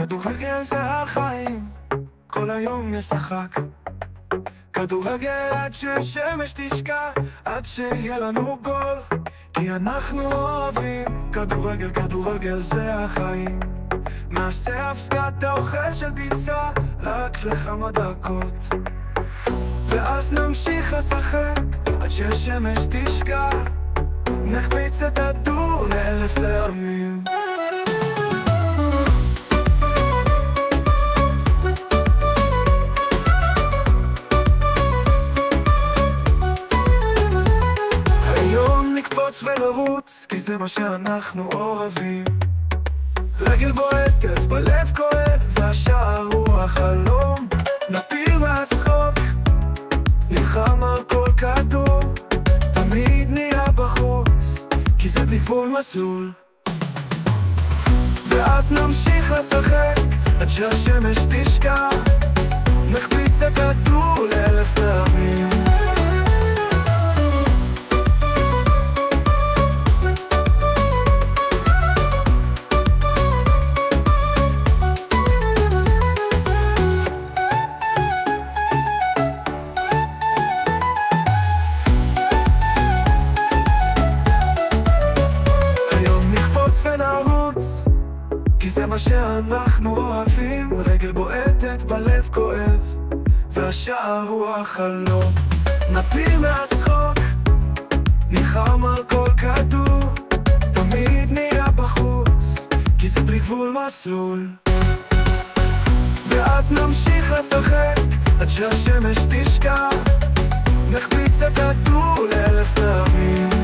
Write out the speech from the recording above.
כדורגל זה החיים, כל היום נשחק כדורגל עד ששמש תשקע, עד שיהיה לנו גול, כי אנחנו אוהבים כדורגל, כדורגל זה החיים. נעשה הפסקת האוכל של פיצה רק לכמה דקות, ואז נמשיך לשחק עד ששמש תשקע, נחפיץ את הכדור לאלף פעמים. היום נקפוץ ונרוץ, כי זה מה שאנחנו אוהבים. רגל בועטת, בלב כואב, והשער הוא החלום. נפיל מהצחוק, נלחם על כל כדור, תמיד נהיה בחוץ, כי זה בלי גבול מסלול. ואז נמשיך לשחק עד שהשמש תשקע, נחפיץ את הכדור לאלף פעמים. ונרוץ, כי זה מה שאנחנו אוהבים. רגל בועטת, בלב כואב, והשער הוא החלום. נפיל מהצחוק, נלחם על כל כדור, תמיד נהיה בחוץ, כי זה בלי גבול מסלול. ואז נמשיך לשחק עד שהשמש תשקע, נחפיץ את הכדור לאלף פעמים.